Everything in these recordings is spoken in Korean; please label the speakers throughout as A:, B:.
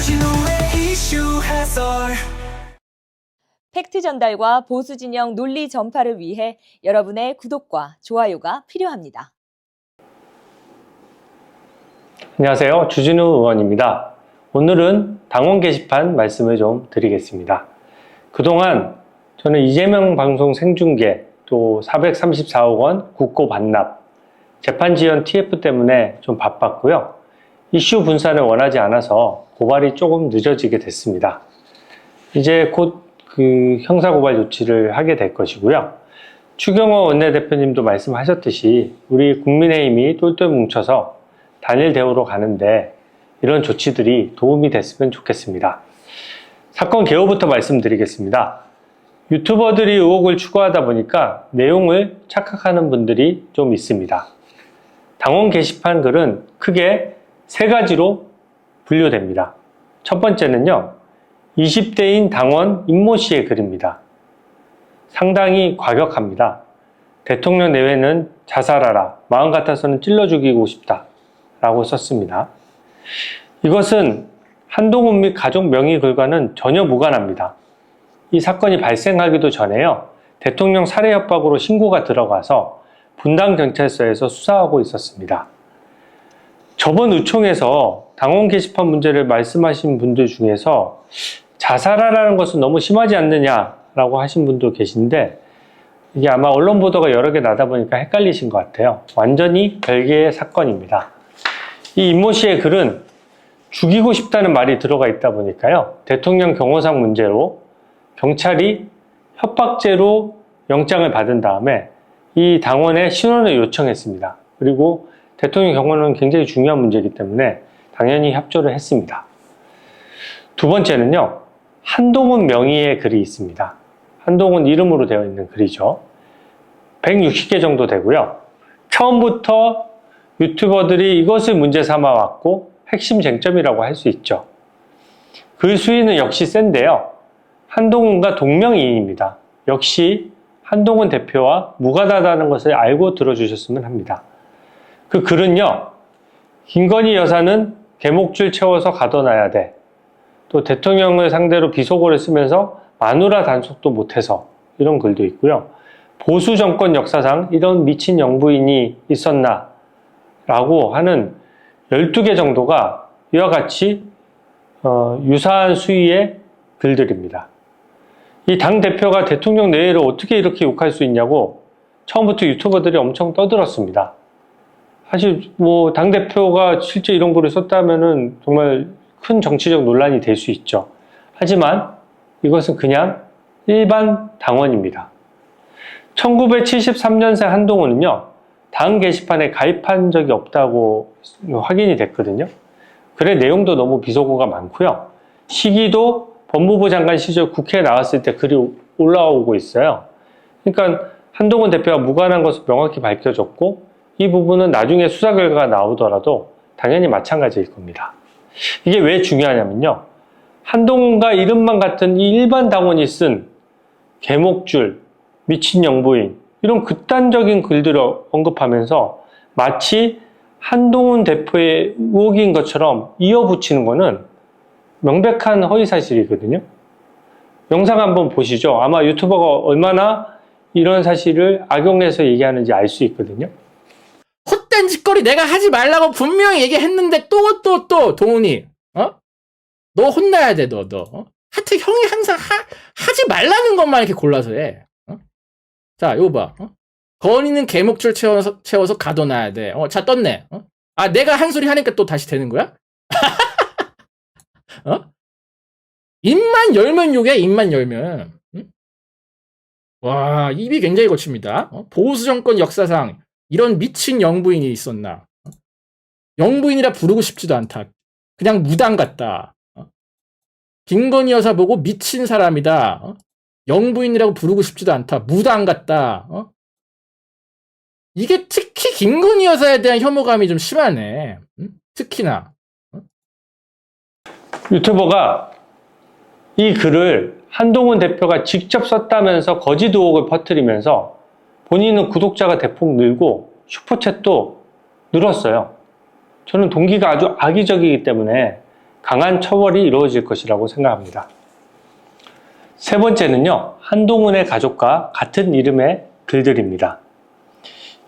A: 주진우의 이슈 해설.
B: 팩트 전달과 보수 진영 논리 전파를 위해 여러분의 구독과 좋아요가 필요합니다.
C: 안녕하세요. 주진우 의원입니다. 오늘은 당원 게시판 말씀을 좀 드리겠습니다. 그동안 저는 이재명 방송 생중계, 또 434억 원 국고 반납, 재판 지연 TF 때문에 좀 바빴고요. 이슈 분산을 원하지 않아서 고발이 조금 늦어지게 됐습니다. 이제 곧 그 형사고발 조치를 하게 될 것이고요. 추경호 원내대표님도 말씀하셨듯이 우리 국민의힘이 똘똘 뭉쳐서 단일 대우로 가는데 이런 조치들이 도움이 됐으면 좋겠습니다. 사건 개요부터 말씀드리겠습니다. 유튜버들이 의혹을 추구하다 보니까 내용을 착각하는 분들이 좀 있습니다. 당원 게시판 글은 크게 세 가지로 분류됩니다. 첫 번째는요, 20대인 당원 임모 씨의 글입니다. 상당히 과격합니다. 대통령 내외는 자살하라, 마음 같아서는 찔러 죽이고 싶다 라고 썼습니다. 이것은 한동훈 및 가족 명의 글과는 전혀 무관합니다. 이 사건이 발생하기도 전에요, 대통령 살해 협박으로 신고가 들어가서 분당경찰서에서 수사하고 있었습니다. 저번 의총에서 당원 게시판 문제를 말씀하신 분들 중에서 자살하라는 것은 너무 심하지 않느냐라고 하신 분도 계신데, 이게 아마 언론 보도가 여러 개 나다 보니까 헷갈리신 것 같아요. 완전히 별개의 사건입니다. 이 임모 씨의 글은 죽이고 싶다는 말이 들어가 있다 보니까요, 대통령 경호상 문제로 경찰이 협박죄로 영장을 받은 다음에 이 당원에 신원을 요청했습니다. 그리고 대통령 경호는 굉장히 중요한 문제이기 때문에 당연히 협조를 했습니다. 두 번째는요, 한동훈 명의의 글이 있습니다. 한동훈 이름으로 되어 있는 글이죠. 160개 정도 되고요. 처음부터 유튜버들이 이것을 문제 삼아 왔고 핵심 쟁점이라고 할 수 있죠. 글 수위는 역시 센데요, 한동훈과 동명이인입니다. 역시 한동훈 대표와 무관하다는 것을 알고 들어주셨으면 합니다. 그 글은요, 김건희 여사는 개목줄 채워서 가둬놔야 돼. 또 대통령을 상대로 비속어를 쓰면서 마누라 단속도 못해서, 이런 글도 있고요. 보수 정권 역사상 이런 미친 영부인이 있었나? 라고 하는 12개 정도가 이와 같이 유사한 수위의 글들입니다. 이 당대표가 대통령 내외를 어떻게 이렇게 욕할 수 있냐고 처음부터 유튜버들이 엄청 떠들었습니다. 사실 뭐 당대표가 실제 이런 글을 썼다면은 정말 큰 정치적 논란이 될 수 있죠. 하지만 이것은 그냥 일반 당원입니다. 1973년생 한동훈은요, 당 게시판에 가입한 적이 없다고 확인이 됐거든요. 글의 내용도 너무 비속어가 많고요. 시기도 법무부 장관 시절 국회에 나왔을 때 글이 올라오고 있어요. 그러니까 한동훈 대표가 무관한 것을 명확히 밝혀졌고, 이 부분은 나중에 수사 결과가 나오더라도 당연히 마찬가지일 겁니다. 이게 왜 중요하냐면요, 한동훈과 이름만 같은 이 일반 당원이 쓴 개목줄, 미친 영부인, 이런 극단적인 글들을 언급하면서 마치 한동훈 대표의 의혹인 것처럼 이어붙이는 것은 명백한 허위사실이거든요. 영상 한번 보시죠. 아마 유튜버가 얼마나 이런 사실을 악용해서 얘기하는지 알 수 있거든요.
D: 헛된 짓거리 내가 하지 말라고 분명히 얘기했는데 또 동훈이 너 혼나야 돼. 너 하여튼 형이 항상 하지 말라는 것만 이렇게 골라서 해. 자, 요거 봐. 건이는 개목줄 채워서 가둬놔야 돼. 자, 떴네. 아, 내가 한 소리 하니까 또 다시 되는 거야? 입만 열면 욕이야, 입만 열면. 와, 입이 굉장히 거칩니다. 보수 정권 역사상 이런 미친 영부인이 있었나? 영부인이라 부르고 싶지도 않다. 그냥 무당 같다. 김건희 여사 보고 미친 사람이다. 영부인이라고 부르고 싶지도 않다. 무당 같다. 이게 특히 김건희 여사에 대한 혐오감이 좀 심하네. 특히나.
C: 유튜버가 이 글을 한동훈 대표가 직접 썼다면서 거짓 의혹을 퍼뜨리면서 본인은 구독자가 대폭 늘고 슈퍼챗도 늘었어요. 저는 동기가 아주 악의적이기 때문에 강한 처벌이 이루어질 것이라고 생각합니다. 세 번째는요, 한동훈의 가족과 같은 이름의 글들입니다.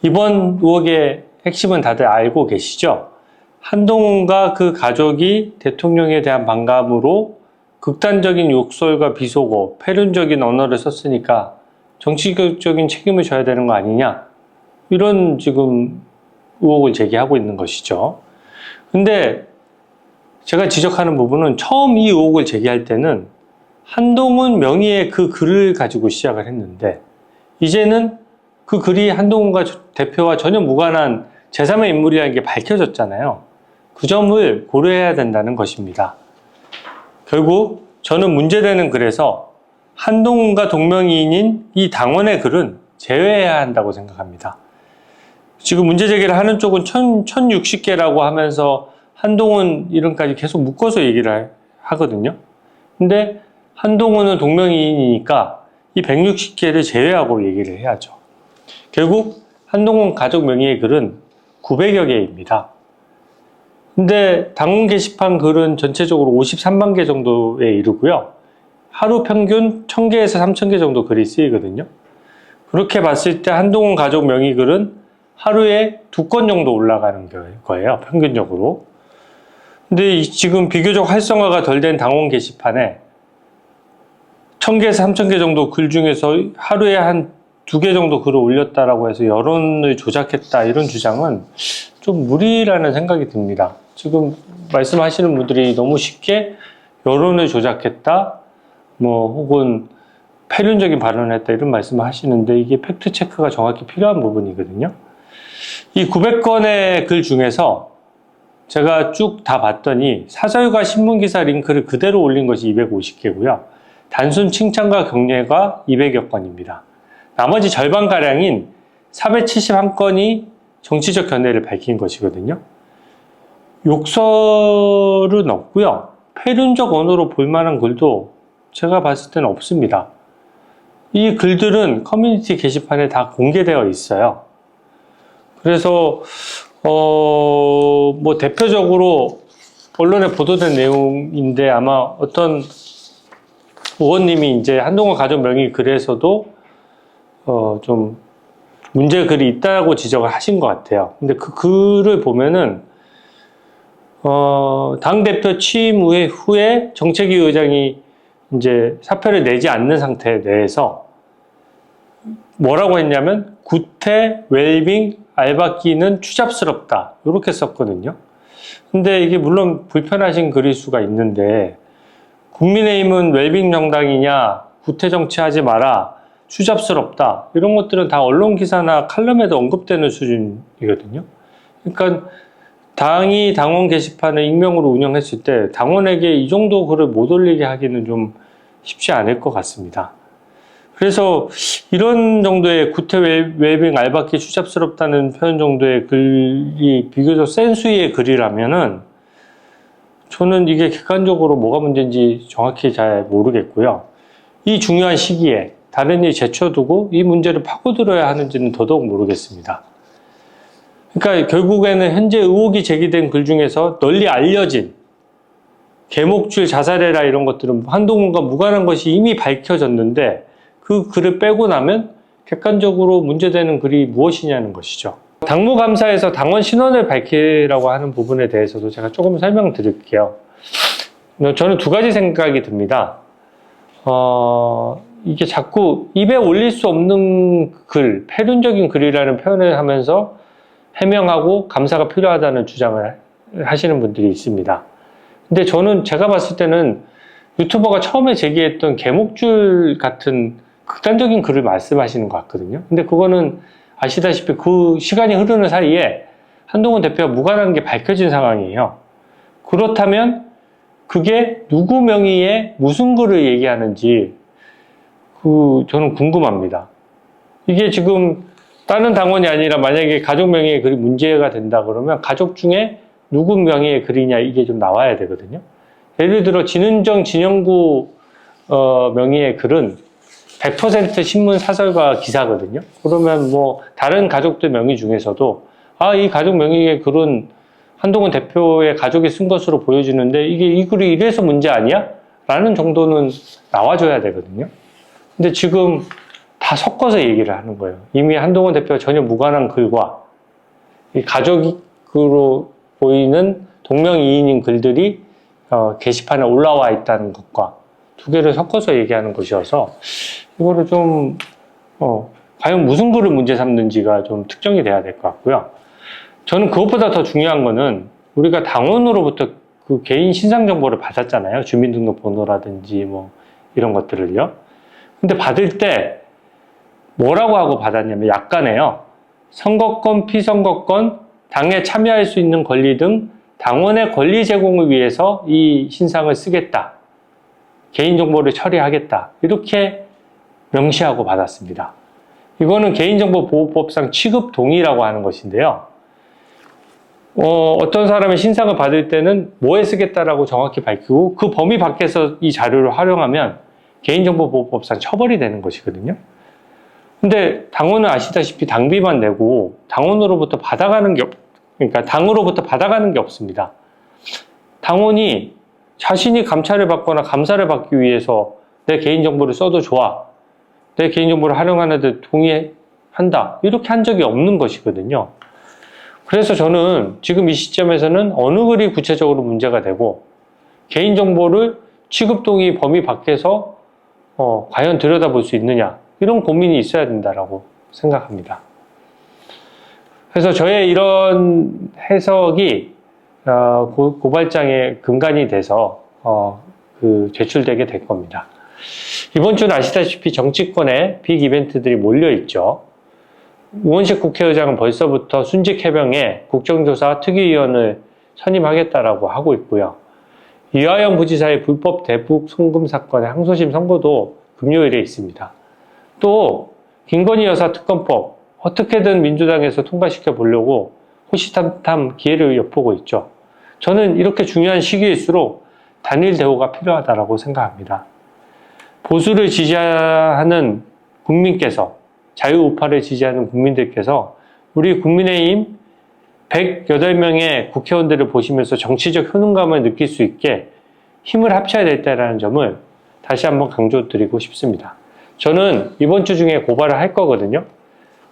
C: 이번 의혹의 핵심은 다들 알고 계시죠? 한동훈과 그 가족이 대통령에 대한 반감으로 극단적인 욕설과 비속어, 패륜적인 언어를 썼으니까 정치적인 책임을 져야 되는 거 아니냐? 이런 지금 의혹을 제기하고 있는 것이죠. 근데 제가 지적하는 부분은 처음 이 의혹을 제기할 때는 한동훈 명의의 그 글을 가지고 시작을 했는데 이제는 그 글이 한동훈 대표와 전혀 무관한 제3의 인물이라는 게 밝혀졌잖아요. 그 점을 고려해야 된다는 것입니다. 결국 저는 문제되는 글에서 한동훈과 동명이인인 이 당원의 글은 제외해야 한다고 생각합니다. 지금 문제 제기를 하는 쪽은 1060개라고 하면서 한동훈 이름까지 계속 묶어서 얘기를 하거든요. 근데 한동훈은 동명이인이니까 이 160개를 제외하고 얘기를 해야죠. 결국 한동훈 가족 명의의 글은 900여 개입니다. 근데 당원 게시판 글은 전체적으로 53만 개 정도에 이르고요. 하루 평균 1000개에서 3000개 정도 글이 쓰이거든요. 그렇게 봤을 때 한동훈 가족 명의 글은 하루에 2건 정도 올라가는 거예요. 평균적으로. 근데 지금 비교적 활성화가 덜 된 당원 게시판에 1000개에서 3000개 정도 글 중에서 하루에 한 2개 정도 글을 올렸다라고 해서 여론을 조작했다 이런 주장은 좀 무리라는 생각이 듭니다. 지금 말씀하시는 분들이 너무 쉽게 여론을 조작했다 혹은 패륜적인 발언을 했다 이런 말씀을 하시는데 이게 팩트 체크가 정확히 필요한 부분이거든요. 이 900건의 글 중에서 제가 쭉 다 봤더니 사설과 신문기사 링크를 그대로 올린 것이 250개고요. 단순 칭찬과 격려가 200여 건입니다. 나머지 절반가량인 471건이 정치적 견해를 밝힌 것이거든요. 욕설은 없고요. 패륜적 언어로 볼만한 글도 제가 봤을 때는 없습니다. 이 글들은 커뮤니티 게시판에 다 공개되어 있어요. 그래서 대표적으로 언론에 보도된 내용인데 아마 어떤 의원님이 이제 한동훈 가족 명의 글에서도 좀 문제 글이 있다고 지적을 하신 것 같아요. 근데 그 글을 보면은 당대표 취임 후에 정책위 의장이 이제 사표를 내지 않는 상태 내에서 뭐라고 했냐면 구태, 웰빙, 알박기는 추잡스럽다 이렇게 썼거든요. 근데 이게 물론 불편하신 글일 수가 있는데 국민의힘은 웰빙 정당이냐, 구태 정치하지 마라, 추잡스럽다 이런 것들은 다 언론 기사나 칼럼에도 언급되는 수준이거든요. 그러니까 당이 당원 게시판을 익명으로 운영했을 때 당원에게 이 정도 글을 못 올리게 하기는 좀 쉽지 않을 것 같습니다. 그래서 이런 정도의 구태 웰빙 알박기 추잡스럽다는 표현 정도의 글이 비교적 센 수위의 글이라면은 저는 이게 객관적으로 뭐가 문제인지 정확히 잘 모르겠고요. 이 중요한 시기에 다른 일 제쳐두고 이 문제를 파고들어야 하는지는 더더욱 모르겠습니다. 그러니까 결국에는 현재 의혹이 제기된 글 중에서 널리 알려진 개목줄 자살해라 이런 것들은 한동훈과 무관한 것이 이미 밝혀졌는데 그 글을 빼고 나면 객관적으로 문제되는 글이 무엇이냐는 것이죠. 당무감사에서 당원 신원을 밝히라고 하는 부분에 대해서도 제가 조금 설명드릴게요. 저는 두 가지 생각이 듭니다. 이게 자꾸 입에 올릴 수 없는 글, 패륜적인 글이라는 표현을 하면서 해명하고 감사가 필요하다는 주장을 하시는 분들이 있습니다. 근데 저는 제가 봤을 때는 유튜버가 처음에 제기했던 개목줄 같은 극단적인 글을 말씀하시는 것 같거든요. 근데 그거는 아시다시피 그 시간이 흐르는 사이에 한동훈 대표가 무관한 게 밝혀진 상황이에요. 그렇다면 그게 누구 명의의 무슨 글을 얘기하는지 저는 궁금합니다. 이게 지금 다른 당원이 아니라 만약에 가족 명의의 글이 문제가 된다 그러면 가족 중에 누구 명의의 글이냐 이게 좀 나와야 되거든요. 예를 들어 진은정, 진영구 명의의 글은 100% 신문 사설과 기사거든요. 그러면 다른 가족들 명의 중에서도 이 가족 명의의 글은 한동훈 대표의 가족이 쓴 것으로 보여지는데 이게 이 글이 이래서 문제 아니야? 라는 정도는 나와줘야 되거든요. 근데 지금 다 섞어서 얘기를 하는 거예요. 이미 한동훈 대표가 전혀 무관한 글과 이 가족으로 보이는 동명이인인 글들이 게시판에 올라와 있다는 것과 두 개를 섞어서 얘기하는 것이어서 이거를 좀 과연 무슨 글을 문제 삼는지가 좀 특정이 돼야 될 것 같고요. 저는 그것보다 더 중요한 거는 우리가 당원으로부터 그 개인 신상 정보를 받았잖아요. 주민등록번호라든지 뭐 이런 것들을요. 근데 받을 때 뭐라고 하고 받았냐면 약간에요. 선거권, 피선거권, 당에 참여할 수 있는 권리 등 당원의 권리 제공을 위해서 이 신상을 쓰겠다. 개인정보를 처리하겠다. 이렇게 명시하고 받았습니다. 이거는 개인정보보호법상 취급 동의라고 하는 것인데요. 어떤 사람의 신상을 받을 때는 뭐에 쓰겠다라고 정확히 밝히고 그 범위 밖에서 이 자료를 활용하면 개인정보보호법상 처벌이 되는 것이거든요. 근데 당원은 아시다시피 당비만 내고 당원으로부터 받아가는 게 그러니까 당으로부터 받아가는 게 없습니다. 당원이 자신이 감찰을 받거나 감사를 받기 위해서 내 개인정보를 써도 좋아. 내 개인정보를 활용하는 데 동의한다. 이렇게 한 적이 없는 것이거든요. 그래서 저는 지금 이 시점에서는 어느 글이 구체적으로 문제가 되고 개인정보를 취급동의 범위 밖에서 과연 들여다볼 수 있느냐 이런 고민이 있어야 된다라고 생각합니다. 그래서 저의 이런 해석이 고발장의 근간이 돼서 제출되게 될 겁니다. 이번 주는 아시다시피 정치권에 빅 이벤트들이 몰려있죠. 우원식 국회의장은 벌써부터 순직 해병에 국정조사 특위위원을 선임하겠다라고 하고 있고요. 이화영 부지사의 불법 대북 송금 사건의 항소심 선고도 금요일에 있습니다. 또 김건희 여사 특검법 어떻게든 민주당에서 통과시켜 보려고 호시탐탐 기회를 엿보고 있죠. 저는 이렇게 중요한 시기일수록 단일 대우가 필요하다고 생각합니다. 보수를 지지하는 국민께서 자유우파를 지지하는 국민들께서 우리 국민의힘 108명의 국회의원들을 보시면서 정치적 효능감을 느낄 수 있게 힘을 합쳐야 될 때라는 점을 다시 한번 강조드리고 싶습니다. 저는 이번 주 중에 고발을 할 거거든요.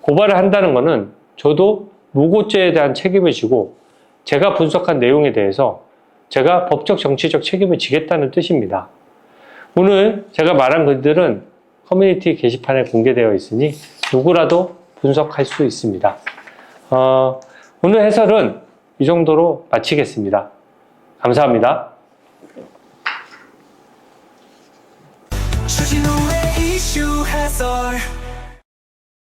C: 고발을 한다는 것은 저도 무고죄에 대한 책임을 지고 제가 분석한 내용에 대해서 제가 법적 정치적 책임을 지겠다는 뜻입니다. 오늘 제가 말한 글들은 커뮤니티 게시판에 공개되어 있으니 누구라도 분석할 수 있습니다. 오늘 해설은 이 정도로 마치겠습니다. 감사합니다.
A: 주진우의 이슈 해설